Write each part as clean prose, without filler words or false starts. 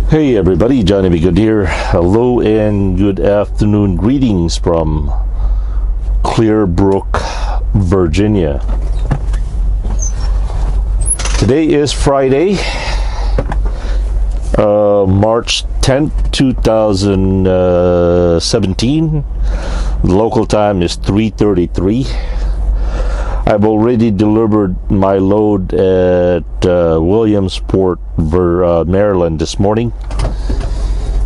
Hey everybody, Johnny B. Good here. Hello and good afternoon. Greetings from Clearbrook, Virginia. Today is Friday, March 10th, 2017. The local time is 3:33. I've already delivered my load at Williamsport, Maryland this morning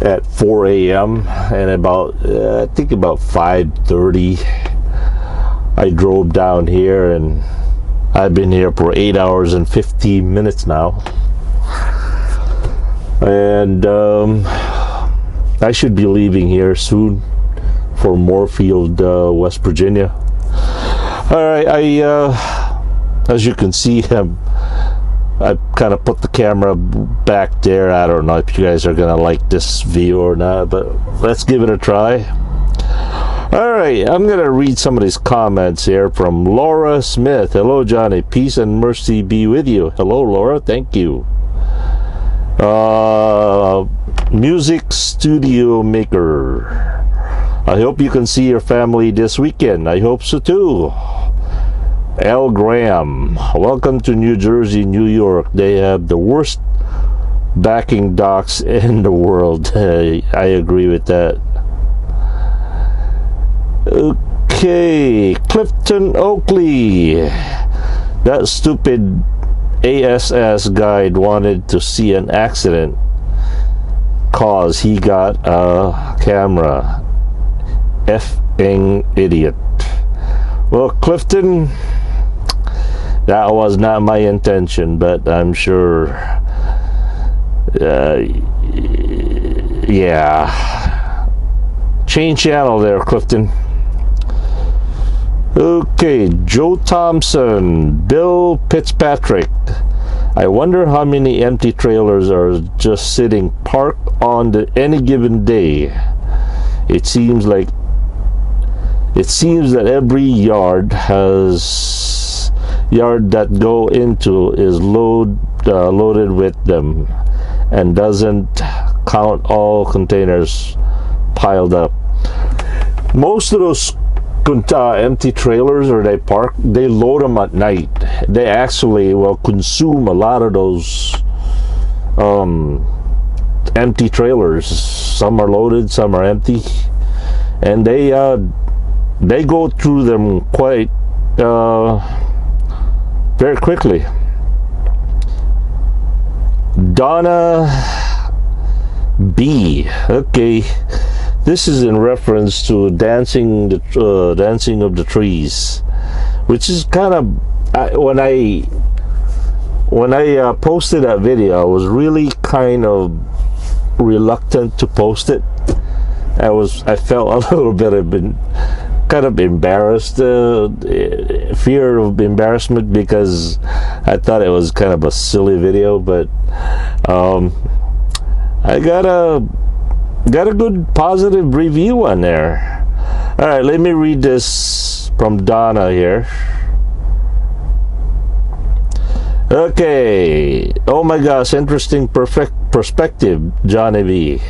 at 4 a.m. and about I think about 5:30 I drove down here, and I've been here for 8 hours and 15 minutes now, and I should be leaving here soon for Moorfield, West Virginia. All right, as you can see, I kind of put the camera back there. I don't know if you guys are gonna like this view or not, but let's give it a try. All right, I'm gonna read some of these comments here from Laura Smith. Hello, Johnny. Peace and mercy be with you. Hello, Laura. Thank you. Music studio maker. I hope you can see your family this weekend. I hope so too. L. Graham, welcome to New Jersey, New York. They have the worst backing docks in the world. I agree with that. Okay, Clifton Oakley. That stupid ASS guide wanted to see an accident cause he got a camera. Effing idiot. Well, Clifton, that was not my intention, but I'm sure yeah, change channel there, Clifton. Okay, Joe Thompson, Bill Fitzpatrick. I wonder how many empty trailers are just sitting parked on any given day. It seems that every yard that go into is loaded with them, and doesn't count all containers piled up. Most of those empty trailers, or they load them at night. They actually will consume a lot of those empty trailers. Some are loaded, some are empty, and they go through them quite very quickly. Donna B. Okay, this is in reference to dancing of the trees, which is kind of when I posted that video, I was really kind of reluctant to post it. I felt a little bit kind of embarrassed, fear of embarrassment, because I thought it was kind of a silly video, but I got a good positive review on there. All right, let me read this from Donna here. Okay, oh my gosh, interesting perspective, Johnny V.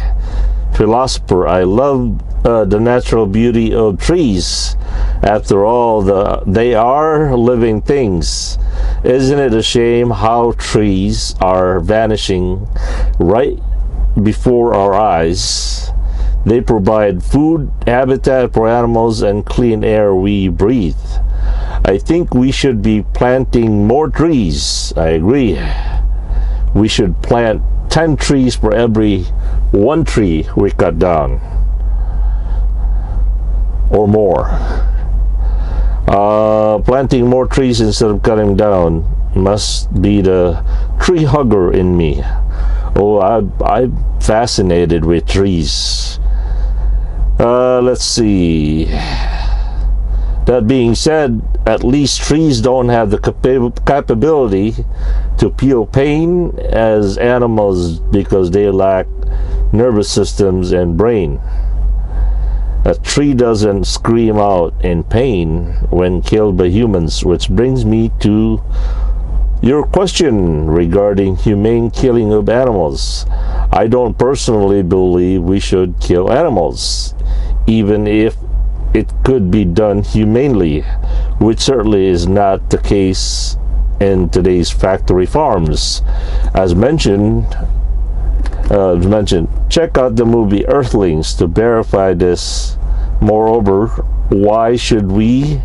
Philosopher. I love the natural beauty of trees. After all, they are living things. Isn't it a shame how trees are vanishing right before our eyes? They provide food, habitat for animals, and clean air we breathe. I think we should be planting more trees. I agree. We should plant 10 trees for every 1 tree we cut down, or more. Planting more trees instead of cutting down must be the tree hugger in me. Oh, I'm fascinated with trees. Let's see. That being said, at least trees don't have the capability to feel pain as animals, because they lack nervous systems and brain. A tree doesn't scream out in pain when killed by humans, which brings me to your question regarding humane killing of animals. I don't personally believe we should kill animals, even if it could be done humanely, which certainly is not the case in today's factory farms. As mentioned, check out the movie Earthlings to verify this. Moreover, why should we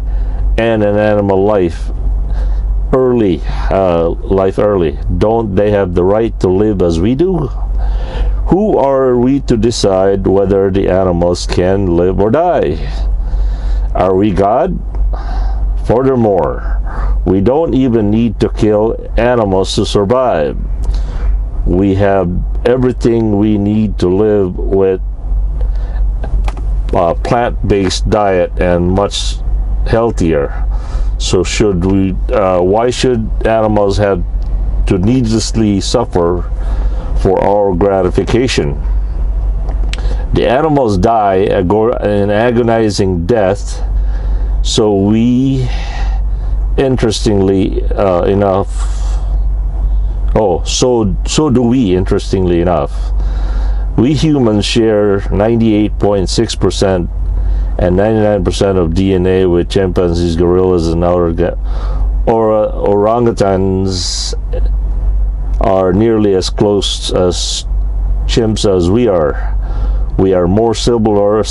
end an animal life early? Don't they have the right to live as we do? Who are we to decide whether the animals can live or die? Are we God? Furthermore, we don't even need to kill animals to survive. We have everything we need to live with a plant-based diet and much healthier. So why should animals have to needlessly suffer for our gratification? The animals die an agonizing death, so we, interestingly enough, so do we, interestingly enough. We humans share 98.6% and 99% of DNA with chimpanzees, gorillas, and orangutans are nearly as close as chimps as we are. We are more similar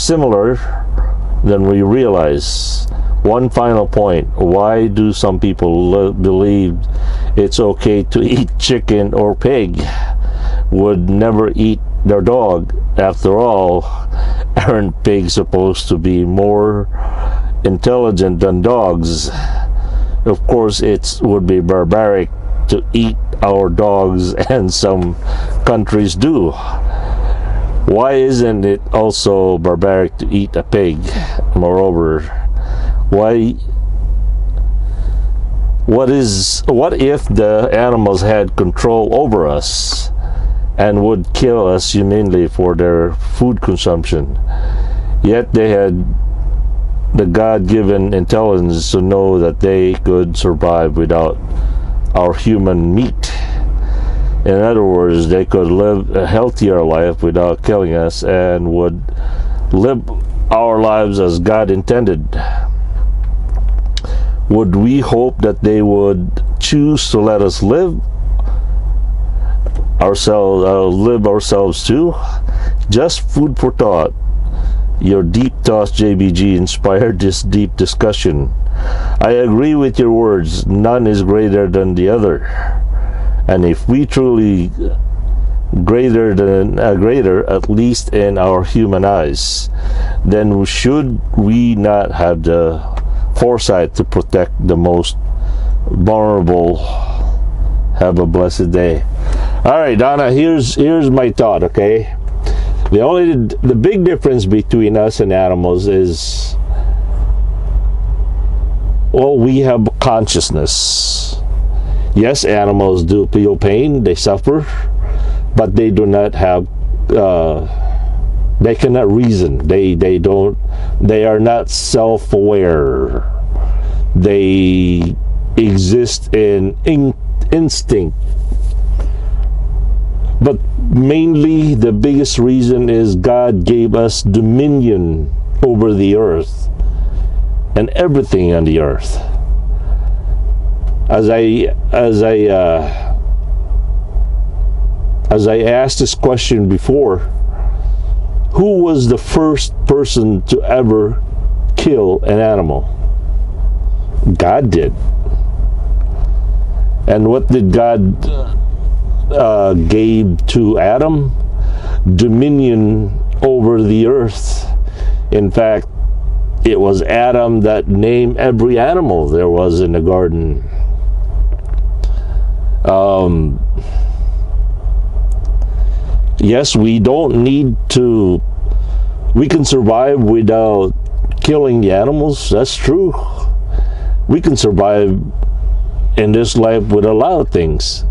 than we realize. One final point. Why do some people believe it's okay to eat chicken or pig? Would never eat their dog. After all, aren't pigs supposed to be more intelligent than dogs? Of course, it would be barbaric to eat our dogs, and some countries do. Why isn't it also barbaric to eat a pig? Moreover, what if the animals had control over us and would kill us humanely for their food consumption? Yet they had the God-given intelligence to know that they could survive without our human meat. In other words, they could live a healthier life without killing us and would live our lives as God intended. Would we hope that they would choose to let us live ourselves too? Just food for thought. Your deep thoughts, JBG, inspired this deep discussion. I agree with your words. None is greater than the other. And if we truly greater, at least in our human eyes, then should we not have the foresight to protect the most vulnerable? Have a blessed day. All right, Donna, here's my thought, okay? The big difference between us and animals is, well, we have consciousness. Yes, animals do feel pain, they suffer, but they do not have, they cannot reason. They are not self-aware. They exist in instinct. But mainly, the biggest reason is God gave us dominion over the earth and everything on the earth. As I asked this question before, who was the first person to ever kill an animal? God did. And what did God gave to Adam? Dominion over the earth. In fact, it was Adam that named every animal there was in the garden. Yes, we don't need to, we can survive without killing the animals. That's true. We can survive in this life with a lot of things.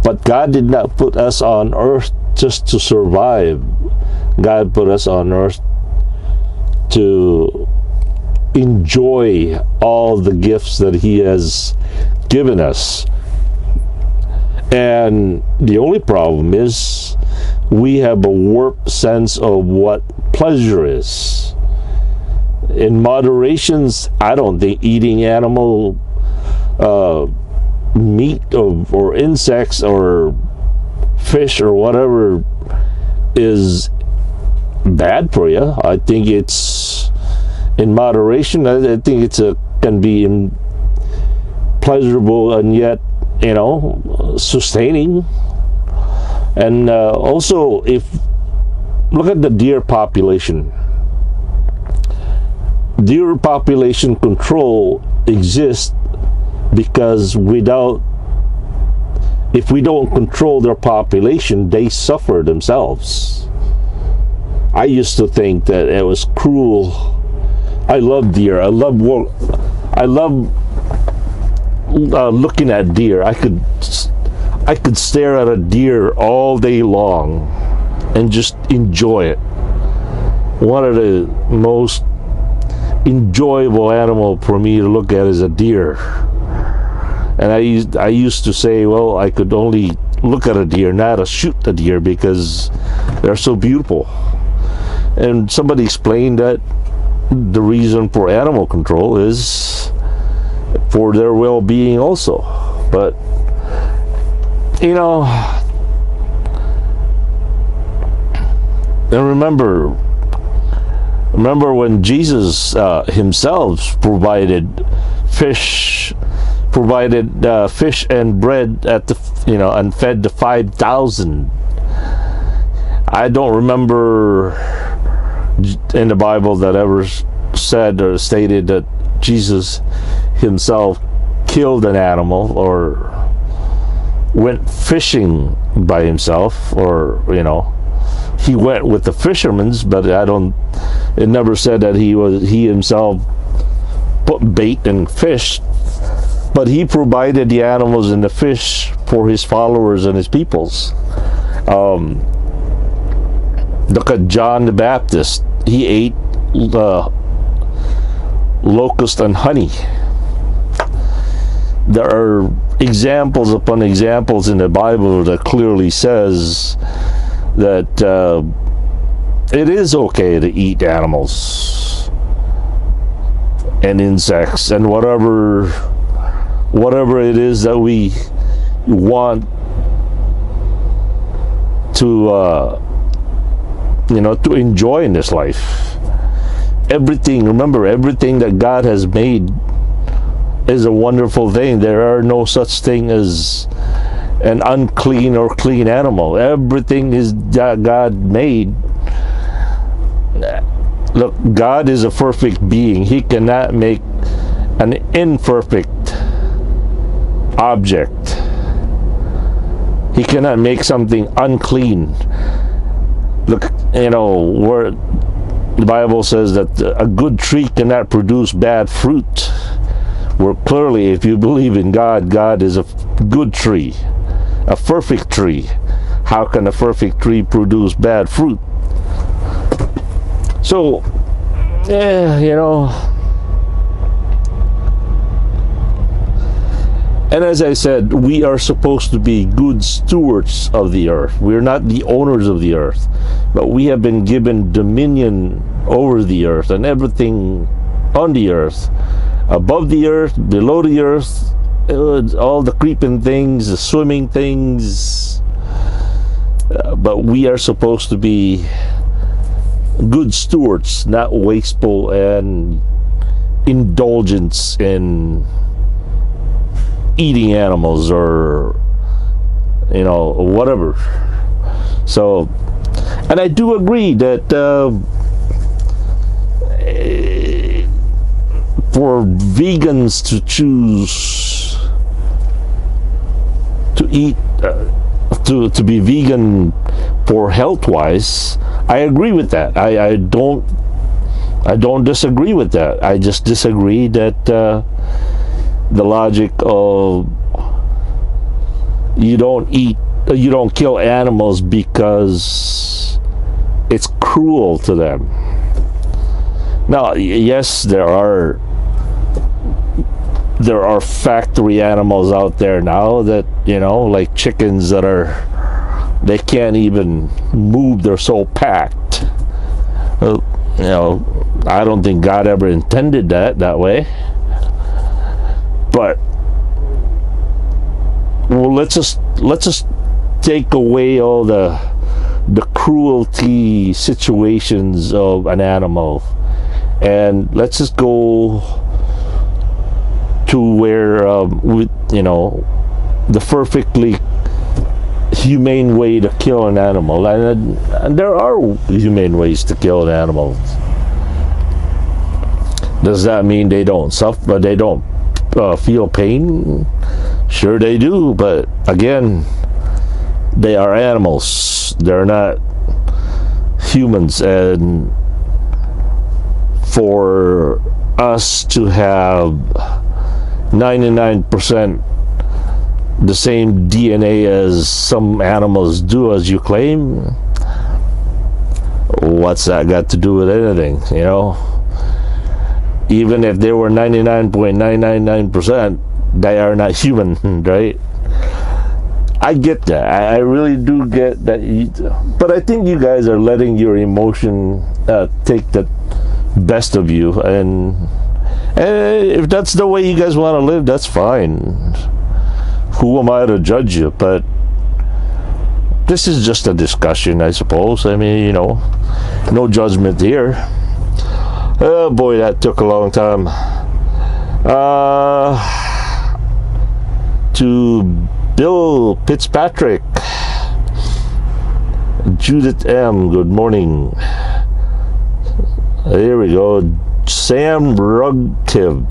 But God did not put us on earth just to survive. God put us on earth to enjoy all the gifts that He has given us. And the only problem is we have a warped sense of what pleasure is. In moderations, I don't think eating animal meat or insects or fish or whatever is bad for you. I think it's in moderation. I think it's can be pleasurable and yet, sustaining. And also, if look at the deer population. Deer population control exists because if we don't control their population, they suffer themselves. I used to think that it was cruel. I love deer. I love looking at deer. I could stare at a deer all day long and just enjoy it. One of the most enjoyable animal for me to look at is a deer. And I used to say, well, I could only look at a deer, not to shoot the deer, because they're so beautiful. And somebody explained that the reason for animal control is for their well-being also. But and remember when Jesus himself provided fish and bread at and fed the 5,000. I don't remember in the Bible that ever said or stated that Jesus himself killed an animal or went fishing by himself, or he went with the fishermen's, but it never said that he himself put bait and fished. But he provided the animals and the fish for his followers and his peoples. Look at John the Baptist. He ate locust and honey. There are examples upon examples in the Bible that clearly says that it is okay to eat animals and insects and whatever it is that we want to to enjoy in this life. Remember, everything that God has made is a wonderful thing. There are no such thing as an unclean or clean animal. Everything is that God made. Look, God is a perfect being. He cannot make an imperfect object. He cannot make something unclean. Look, where the Bible says that a good tree cannot produce bad fruit. Where clearly, if you believe in God, God is a good tree, a perfect tree. How can a perfect tree produce bad fruit? So, and as I said, we are supposed to be good stewards of the earth. We're not the owners of the earth, but we have been given dominion over the earth and everything on the earth, above the earth, below the earth, all the creeping things, the swimming things. But we are supposed to be good stewards, not wasteful and indulgence in eating animals or whatever. So, and I do agree that for vegans to choose to eat to be vegan for health wise, I agree with that. I don't disagree with that. I just disagree that the logic of you don't kill animals because it's cruel to them. Now, yes, there are factory animals out there now that like chickens that are they can't even move. They're so packed. You know, I don't think God ever intended that way. But well, let's just take away all the cruelty situations of an animal, and let's just go to where the perfectly humane way to kill an animal, and there are humane ways to kill an animal. Does that mean they don't suffer? They don't feel pain? Sure they do, but again, they are animals. They're not humans, and for us to have 99% the same DNA as some animals do, as you claim, what's that got to do with anything? You know, even if they were 99.999%, they are not human, right? I get that. I really do get that. But I think you guys are letting your emotion take the best of you, and if that's the way you guys want to live, that's fine. Who am I to judge you? But this is just a discussion, I suppose. I mean, you know, no judgment here. Oh boy, that took a long time. To Bill Fitzpatrick, Judith M., good morning. Here we go. Sam Rugtiv,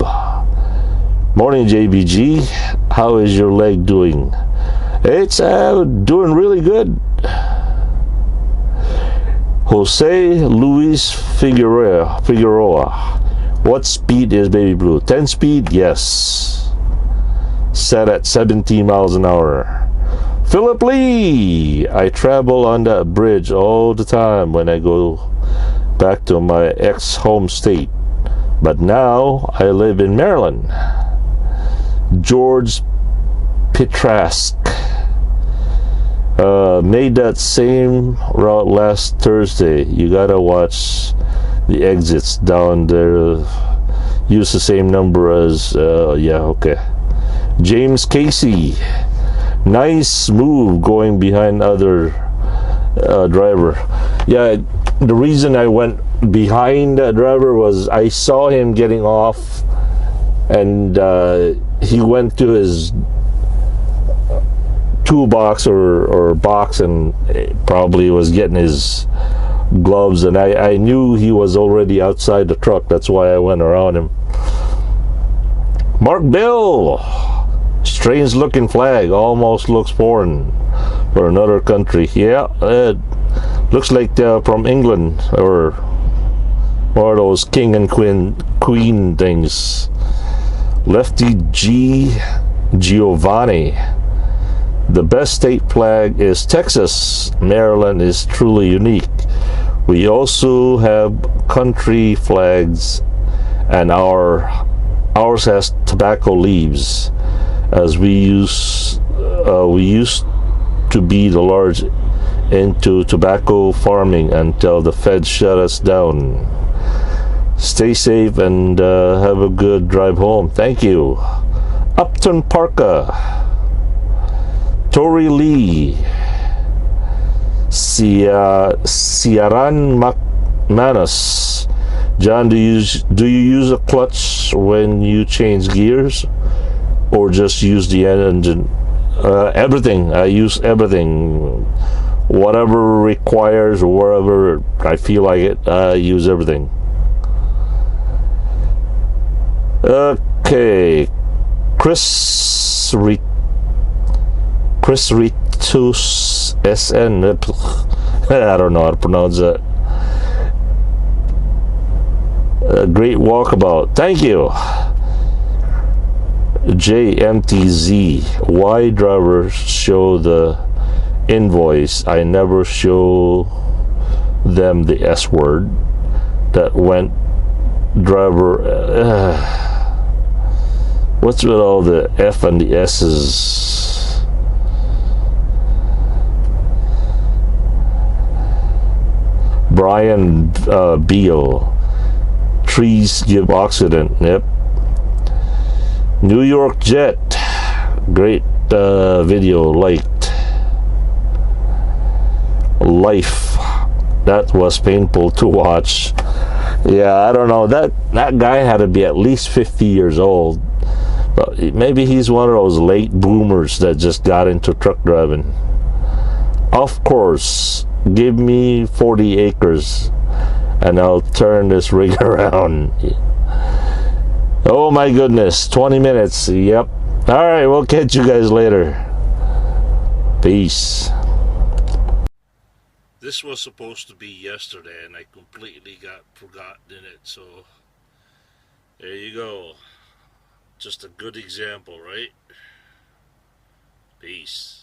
morning JBG. How is your leg doing? It's doing really good. Jose Luis Figueroa. What speed is Baby Blue? 10 speed? Yes. Set at 17 miles an hour. Philip Lee. I travel on that bridge all the time when I go back to my ex-home state. But now I live in Maryland. George Petrask made that same route last Thursday. You gotta watch the exits down there. Use the same number as yeah, okay. James Casey, nice move going behind other driver. Yeah, the reason I went behind that driver was I saw him getting off, and he went to his toolbox or box and probably was getting his gloves, and I knew he was already outside the truck. That's why I went around him. Mark Bill, strange looking flag, almost looks foreign for another country. Yeah, it looks like from England, or one of those king and queen things. Lefty G. Giovanni, the best state flag is Texas. Maryland is truly unique. We also have country flags, and ours has tobacco leaves, as we used to be the large into tobacco farming until the feds shut us down. Stay safe and have a good drive home. Thank you. Upton Parka, Tori Lee, Siaran Manas. John, do you use a clutch when you change gears, or just use the engine? Everything. I use everything. Whatever requires, or wherever I feel like it, I use everything. Okay, Chris Ritus SN. I don't know how to pronounce that. A great walkabout. Thank you. JMTZ. Why drivers show the invoice? I never show them the S word. That went driver. What's with all the F and the S's? Brian Beal. Trees give oxygen. Yep. New York Jet. Great video. Liked. Life. That was painful to watch. Yeah, I don't know. That guy had to be at least 50 years old. But maybe he's one of those late boomers that just got into truck driving. Of course, give me 40 acres and I'll turn this rig around. Oh my goodness, 20 minutes. Yep. All right, we'll catch you guys later. Peace. This was supposed to be yesterday and I completely got forgotten in it, so there you go. Just a good example, right? Peace.